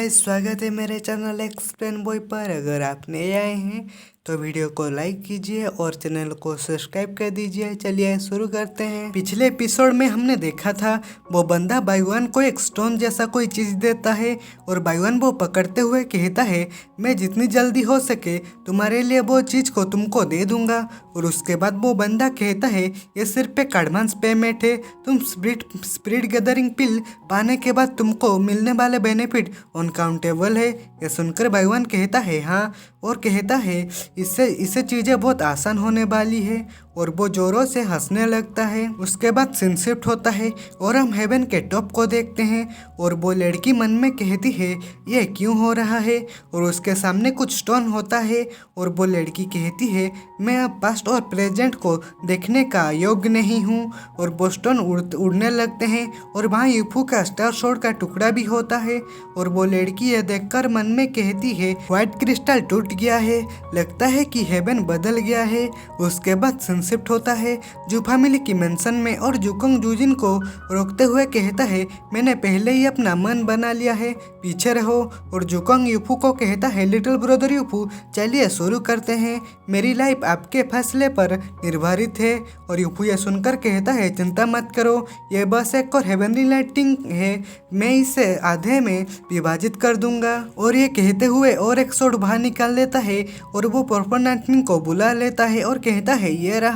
Guys, स्वागत है मेरे चैनल एक्सप्लेन बॉय पर। अगर आप नए आए हैं तो वीडियो को लाइक कीजिए और चैनल को सब्सक्राइब कर दीजिए। चलिए शुरू करते हैं। पिछले एपिसोड में हमने देखा था वो बंदा बाईवान को एक स्टोन जैसा कोई चीज देता है और बाईवान वो पकड़ते हुए कहता है मैं जितनी जल्दी हो सके तुम्हारे लिए वो चीज को तुमको दे दूंगा। और उसके बाद वो बंदा कहता है ये सिर्फ एक एडवांस पेमेंट है, तुम स्पिरिट गैदरिंग पिल पाने के बाद तुमको मिलने वाले बेनिफिट अनकाउंटेबल है। ये सुनकर बाईवान कहता है हाँ, और कहता है इससे चीज़ें बहुत आसान होने वाली है और वो जोरों से हंसने लगता है। उसके बाद सीन शिफ्ट होता है और हम हेवन के टॉप को देखते हैं और वो लड़की मन में कहती है ये क्यों हो रहा है, और उसके सामने कुछ स्टोन होता है और वो लड़की कहती है मैं अब पास्ट और प्रेजेंट को देखने का योग्य नहीं हूँ। और वो स्टोन उड़ने लगते हैं और वहाँ यूफू का स्टार शॉट का टुकड़ा भी होता है और वो लड़की ये देखकर मन में कहती है व्हाइट क्रिस्टल टूट गया है, लगता है कि हेवन बदल गया है। उसके बाद शिफ्ट होता है जू फैमिली की मेंशन में और जुकोंग जूजिन को रोकते हुए कहता है मैंने पहले ही अपना मन बना लिया है, पीछे रहो। और जुकोंग यूफू को कहता है लिटिल ब्रदर यूफू चलिए शुरू करते हैं, मेरी लाइफ आपके फैसले पर निर्धारित है। और यूफू यह सुनकर कहता है चिंता मत करो, ये बस एक और हेवनली लाइटिंग है, मैं इसे आधे में विभाजित कर दूंगा। और ये कहते हुए और एक शॉट बाहर निकाल लेता है और वो पर्पल लाइटनिंग को बुला लेता है और कहता है ये रहा।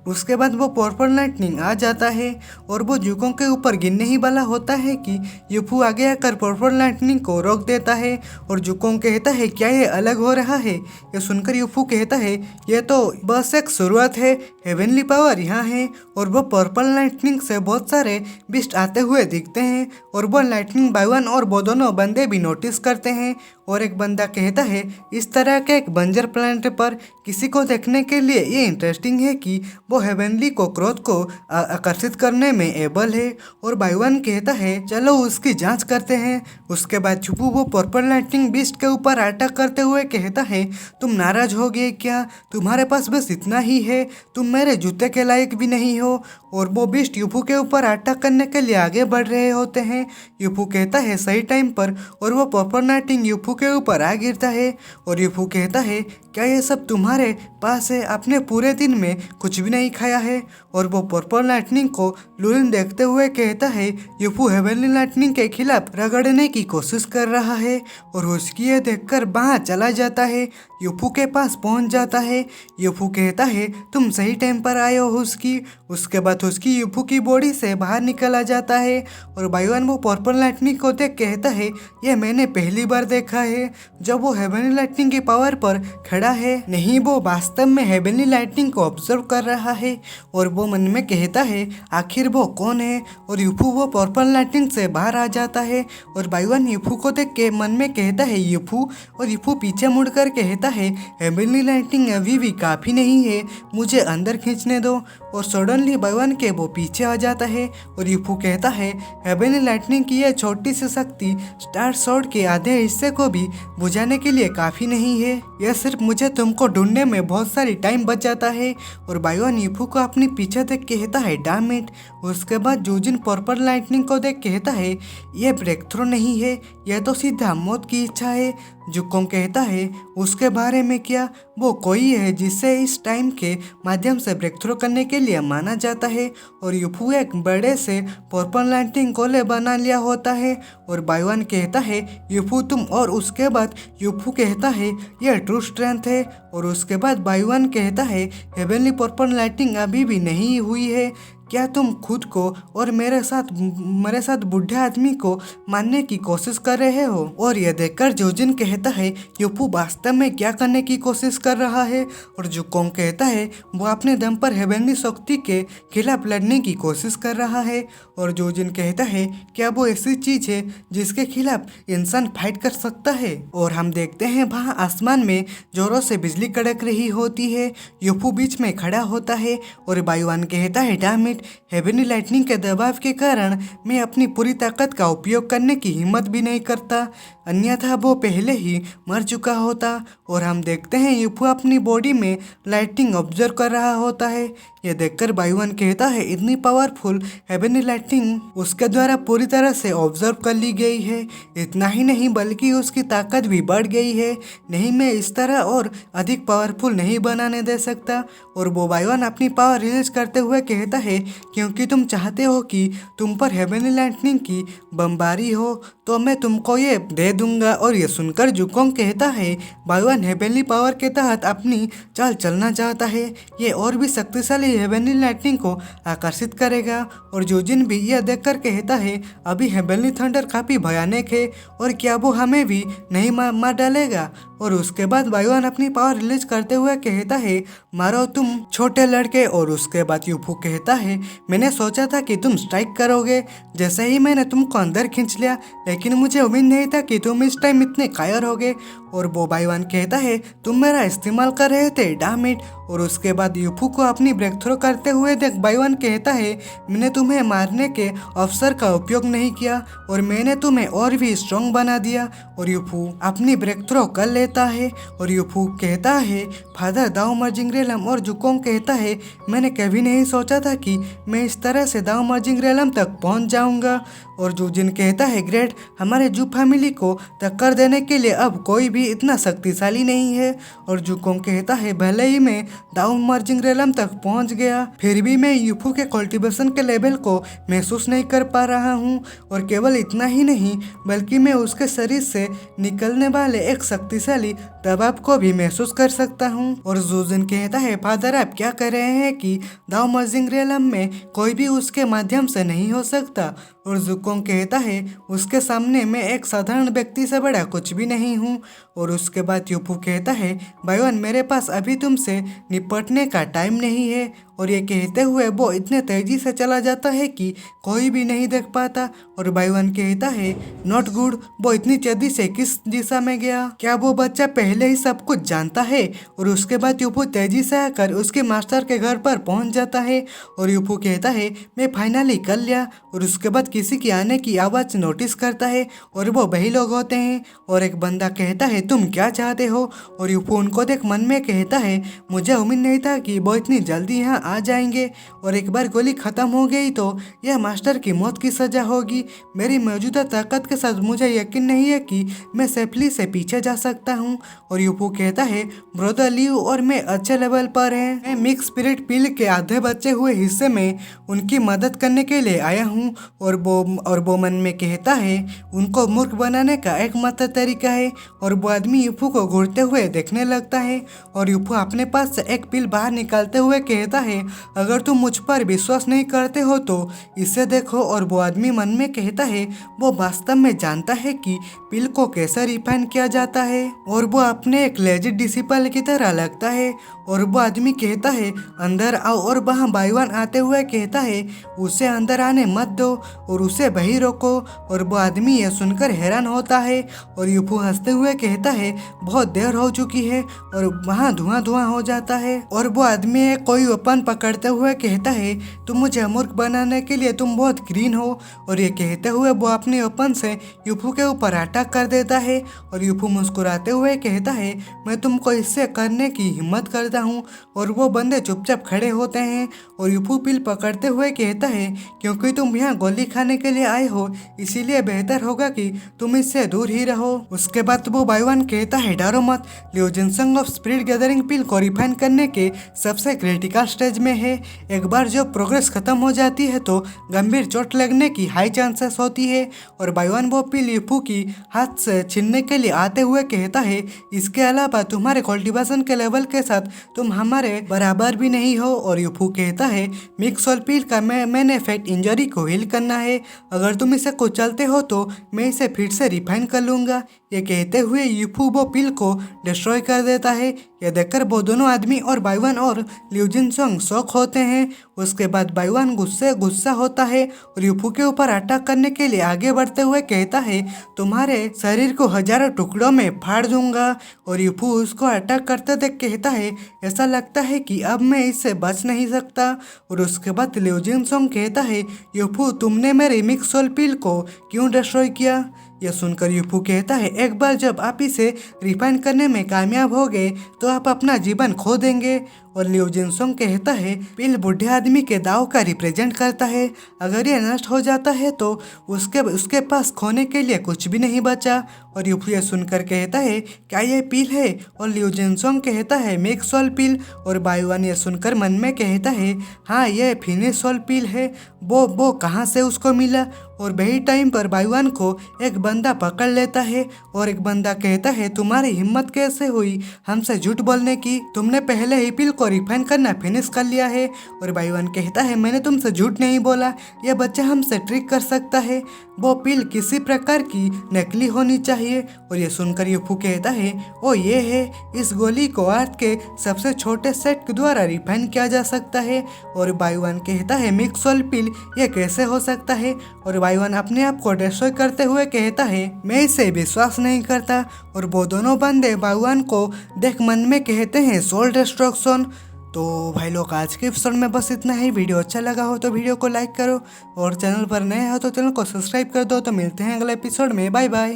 उसके बाद वो पर्पल लाइटनिंग आ जाता है और वो जुकों के ऊपर गिरने ही वाला होता है कि यूफू आगे आकर पर्पल लाइटनिंग को रोक देता है। और जुकों कहता है क्या ये अलग हो रहा है। ये सुनकर यूफू कहता है ये तो बस एक शुरुआत है, हेवनली पावर यहाँ है। और वो पर्पल लाइटनिंग से बहुत सारे बिस्ट आते हुए दिखते हैं और वो लाइटनिंग बाईवान और वो दोनों बंदे भी नोटिस करते हैं। और एक बंदा कहता है इस तरह के एक बंजर प्लैनेट पर किसी को देखने के लिए ये इंटरेस्टिंग है कि वो हेवनली को क्रोध को आकर्षित करने में एबल है। और बाईवान कहता है चलो उसकी जांच करते हैं। उसके बाद चुपू वो पर्पल लाइटनिंग बीस्ट के ऊपर अटैक करते हुए कहता है तुम नाराज हो गए क्या, तुम्हारे पास बस इतना ही है, तुम मेरे जूते के लायक भी नहीं हो। और वो बीस्ट यूफू के ऊपर अटैक करने के लिए आगे बढ़ रहे होते हैं। यूफू कहता है सही टाइम पर और वो पर्पल लाइटनिंग यूफू के ऊपर आ गिरता है। और यूफू कहता है क्या ये सब तुम्हारे पास है, आपने पूरे दिन में कुछ भी नहीं खाया है। और वो पर्पल लाइटनिंग को लूलिन देखते हुए कहता है यूफू हेवनली लाइटनिंग के खिलाफ रगड़ने की कोशिश कर रहा है। और उसकी ये देखकर वहाँ चला जाता है, यूफू के पास पहुँच जाता है। यूफू कहता है तुम सही टाइम पर आए हो उसकी। उसके बाद उसकी यूफू की बॉडी से बाहर निकल आ जाता है और बाईवान वो पर्पल लाइटनिंग को देख कहता है ये मैंने पहली बार देखा है जब वो हेवनली लाइटनिंग की पावर पर खड़ा है, नहीं वो वास्तव में हेवनली लाइटनिंग को ऑब्जर्व कर रहा है। और वो मन में कहता है आखिर वो कौन है। और यूफू वो पर्पल लाइटनिंग से बाहर आ जाता है और बाईवान यूफू को देख के मन में कहता है यूफू। और यूफू पीछे मुड़कर कहता है हेवनली लाइटनिंग अभी भी काफ़ी नहीं है, मुझे अंदर खींचने दो। और सडनली बाईवान के वो पीछे आ जाता है और यूफू कहता है हेवनली लाइटनिंग की यह छोटी सी शक्ति स्टार शॉट के आधे हिस्से को भी बुझाने के लिए काफ़ी नहीं है, यह सिर्फ मुझे तुमको ढूंढने में बहुत सारी टाइम बच जाता है। और बाईवान यूफू को अपने पीछे देख कहता है डैम इट। उसके बाद जूजिन पर्पल लाइटनिंग को देख कहता है यह ब्रेक थ्रू नहीं है, यह तो सीधा मौत की इच्छा है। जुकोंग कहता है उसके बारे में क्या, वो कोई है जिसे इस टाइम के माध्यम से ब्रेक थ्रू करने के लिए माना जाता है। और यूफू एक बड़े से पर्पल लाइटनिंग गोले बना लिया होता है। और बाईवान कहता है यूफू तुम, और उसके बाद यूफू कहता है यह ट्रू स्ट्रेंथ है। और उसके बाद बाईवान कहता है हेवनली पर्पल लाइटनिंग अभी भी नहीं हुई है, क्या तुम खुद को और मेरे साथ बूढ़े आदमी को मारने की कोशिश कर रहे हो। और यह देखकर जोजिन कहता है यूफू वास्तव में क्या करने की कोशिश कर रहा है। और जुकोंग कहता है वो अपने दम पर हेवनली शक्ति के खिलाफ लड़ने की कोशिश कर रहा है। और जोजिन कहता है क्या वो ऐसी चीज है जिसके खिलाफ इंसान फाइट कर सकता है। और हम देखते हैं वहाँ आसमान में जोरों से बिजली कड़क रही होती है, यूफू बीच में खड़ा होता है और बाईवान कहता है डैम इट, हेवनली लाइटनिंग के दबाव के कारण मैं अपनी पूरी ताकत का उपयोग करने की हिम्मत भी नहीं करता। अन्यथा वो पहले ही मर चुका होता। और हम देखते हैं यूफू अपनी बॉडी में लाइटिंग ऑब्जर्व कर रहा होता है। ये देखकर बाईवन कहता है इतनी पावरफुल हेवनली लाइटिंग उसके द्वारा पूरी तरह से ऑब्जर्व कर ली गई है। इतना ही नहीं बल्कि उसकी ताकत भी बढ़ गई है। नहीं, मैं इस तरह और अधिक पावरफुल नहीं बनाने दे सकता। और वो बाईवन अपनी पावर रिलीज करते हुए कहता है क्योंकि तुम चाहते हो कि तुम पर हेवनली लाइटनिंग की बमबारी हो तो मैं तुमको ये दे दूंगा। और ये सुनकर जुकोंग कहता है बाईवन हेवनली पावर के तहत अपनी चाल चलना चाहता है। ये और भी शक्तिशाली हेवनली लाइटनिंग को आकर्षित करेगा। और जोजिन भी यह देखकर कहता है अभी हेवनली थंडर काफी भयानक है और क्या वो हमें भी नहीं मार डालेगा। और उसके बाद बाईवन अपनी पावर रिलीज करते हुए कहता है मारो तुम छोटे लड़के। और उसके बाद यूफू कहता है मैंने सोचा था कि तुम स्ट्राइक करोगे, जैसे ही मैंने तुमको अंदर खींच लिया, लेकिन मुझे उम्मीद नहीं था कि तुम इस टाइम इतने कायर होगे। और वो बाईवन कहता है तुम मेरा इस्तेमाल कर रहे थे, डैम इट। और उसके बाद यूफू को अपनी ब्रेक थ्रो करते हुए देख बाईवन कहता है मैंने तुम्हें मारने के अवसर का उपयोग नहीं किया और मैंने तुम्हें और भी स्ट्रॉन्ग बना दिया। और यूफू अपनी ब्रेक थ्रो कर लेता है। और यूफू कहता है फादर दाओ मर्जिंग रेलम। और जुकोंग कहता है मैंने कभी नहीं सोचा था कि मैं इस तरह से दाओ मर्जिंग रेलम तक पहुंच जाऊंगा। और जोजिन कहता है ग्रेट, हमारे जू फैमिली को टक्कर देने के लिए अब कोई भी इतना शक्तिशाली नहीं है। और जुकोंग कहता है भले ही मैं दाओ मर्जिंग रेलम तक पहुंच गया, फिर भी मैं यूफू के कल्टीवेशन के लेवल को महसूस नहीं कर पा रहा हूं। और केवल इतना ही नहीं बल्कि मैं उसके शरीर से निकलने वाले एक शक्तिशाली दबाव को भी महसूस कर सकता हूं। और जोजिन कहता है फादर आप क्या कर रहे हैं कि दाओ मर्जिंग रेलम में कोई भी उसके माध्यम से नहीं हो सकता। और जुकोंग कहता है उसके सामने मैं एक साधारण व्यक्ति से बड़ा कुछ भी नहीं हूँ। और उसके बाद यूफू कहता है बाईवन मेरे पास अभी तुमसे निपटने का टाइम नहीं है। और ये कहते हुए वो इतने तेजी से चला जाता है कि कोई भी नहीं देख पाता। और बाईवन कहता है नॉट गुड, वो इतनी तेजी से किस दिशा में गया, क्या वो बच्चा पहले ही सब कुछ जानता है। और उसके बाद यूफू तेजी से आकर उसके मास्टर के घर पर पहुंच जाता है। और यूफू कहता है मैं फाइनली कर लिया। और उसके बाद किसी की आने की आवाज़ नोटिस करता है और वो वही लोग होते हैं। और एक बंदा कहता है तुम क्या चाहते हो। और यूफू उनको देख मन में कहता है मुझे उम्मीद नहीं था कि वो इतनी जल्दी यहाँ आ जाएंगे। और एक बार गोली खत्म हो गई तो यह मास्टर की मौत की सजा होगी। मेरी मौजूदा ताकत के साथ मुझे यकीन नहीं है कि मैं सेफली से पीछे जा सकता हूँ। और यूफू कहता है ब्रदर लियो और मैं अच्छे लेवल पर है, मैं मिक्स स्पिरिट पिल के आधे बचे हुए हिस्से में उनकी मदद करने के लिए आया हूँ। और वो मन में कहता है उनको मूर्ख बनाने का एकमात्र तरीका है। और वो आदमी यूफू को घूरते हुए देखने लगता है। और यूफू अपने पास से एक पिल बाहर निकालते हुए कहता है अगर तुम मुझ पर विश्वास नहीं करते हो तो इसे देखो। और वो आदमी मन में कहता है वो वास्तव में जानता है कि पिल को कैसे रिफाइन किया जाता है और वो अपने एक लेजिट डिसिपल की तरह लगता है। और वो आदमी कहता है अंदर आओ। और वहाँ बाईवन आते हुए कहता है उसे अंदर आने मत दो और उसे वहीं रोको। और वो आदमी यह सुनकर हैरान होता है। और यूफू हंसते हुए कहता है बहुत देर हो चुकी है। और वहाँ धुआं धुआं हो जाता है। और वो आदमी एक कोई ओपन पकड़ते हुए कहता है तुम मुझे मूर्ख बनाने के लिए तुम बहुत ग्रीन हो। और ये कहते हुए वो अपनी ओपन से यूफू के ऊपर अटैक कर देता है। और यूफू मुस्कुराते हुए कहता है मैं तुमको इससे करने की हिम्मत करता हूँ। और वो बंदे चुपचाप खड़े होते हैं। और यूफू पिल पकड़ते हुए कहता है क्योंकि तुम यहाँ गोली खाने के लिए आए हो इसीलिए बेहतर होगा कि तुम इससे दूर ही रहो। उसके बाद वो बाईवन कहता है डरो मत, लियो जिनसंग ऑफ स्पिरिट गैदरिंग पिल को रिफाइन करने के सबसे क्रिटिकल स्टेज में है। एक बार जब प्रोग्रेस खत्म हो जाती है तो गंभीर चोट लगने की हाई चांसेस होती है। और बाईवन वो पिल यूफू की हाथ से छीनने के लिए आते हुए कहता है इसके अलावा तुम्हारे कल्टीवेशन के लेवल के साथ तुम हमारे बराबर भी नहीं हो। और यूफू कहता है मिक्स और पिल का मैंने इफेक्ट इंजरी को हील करना है, अगर तुम इसे कुचलते हो तो मैं इसे फिर से रिफाइन कर लूँगा। ये कहते हुए यूफू वो पिल को डिस्ट्रॉय कर देता है। यह देखकर वो दोनों आदमी और बाईवन और लियो जिनसंग शॉक होते हैं। उसके बाद बाईवन गुस्सा होता है और यूफू के ऊपर अटैक करने के लिए आगे बढ़ते हुए कहता है तुम्हारे शरीर को हजारों टुकड़ों में फाड़ दूंगा। और यूफू उसको अटैक करते देख कहता है ऐसा लगता है कि अब मैं इससे बच नहीं सकता। और उसके बाद लियो जिनसंग कहता है यूफू तुमने मेरे मिक्स सोल पिल को क्यों डिस्ट्रॉय किया। यह सुनकर यूफू कहता है एक बार जब आप इसे रिफाइन करने में कामयाब हो गए तो आप अपना जीवन खो देंगे। और लिऊ जिनसोंग कहता है पिल बुढ़े आदमी के दाव का रिप्रेजेंट करता है, अगर ये नष्ट हो जाता है तो उसके पास खोने के लिए कुछ भी नहीं बचा। और यूफू ये सुनकर कहता है क्या ये पिल है? और लिऊ जिनसोंग कहता है मिक्सोल पिल। और बायुआन ये सुनकर मन में कहता है हाँ ये फिनिसोल पिल है, वो कहाँ से उसको मिला? और वही टाइम पर बायुआन को एक बंदा पकड़ लेता है और एक बंदा कहता है तुम्हारी हिम्मत कैसे हुई हमसे झूठ बोलने की, तुमने पहले ही पिल को रिफाइन करना फिनिश कर लिया है। और बायुआन कहता है मैंने तुमसे झूठ नहीं बोला, यह बच्चा हमसे ट्रिक कर सकता है, वो पिल किसी प्रकार की नकली होनी चाहिए। और ये सुनकर यूफू कहता है ओ ये है, इस गोली को अर्थ के सबसे छोटे सेट के द्वारा रिफाइन किया जा सकता है। और बायुआन कहता है मिक्सोल पिल ये कैसे हो सकता है? और बायुआन अपने आप को डिस्ट्रॉय करते हुए कहता है मैं इसे विश्वास नहीं करता। और वो दोनों बंदे बायुआन को देख मन में कहते हैं सोल डिस्ट्रक्शन। तो भाई लोग आज के एपिसोड में बस इतना ही। वीडियो अच्छा लगा हो तो वीडियो को लाइक करो और चैनल पर नए हो तो चैनल को सब्सक्राइब कर दो। तो मिलते हैं अगले एपिसोड में, बाय बाय।